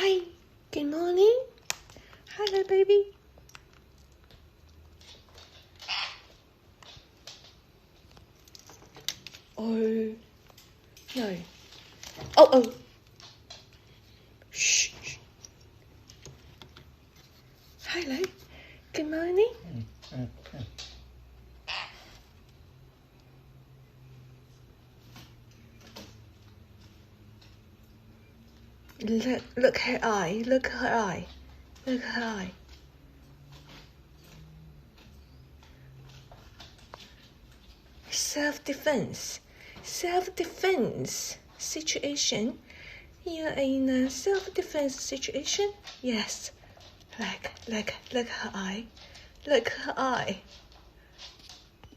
Hi, good morning. Hello, baby. Oh, no. Oh. Shh. Hello, good morning. Look her eye, look her eye, look her eye. Self-defense situation. You're in a self-defense situation? Yes. Look her eye. Look her eye.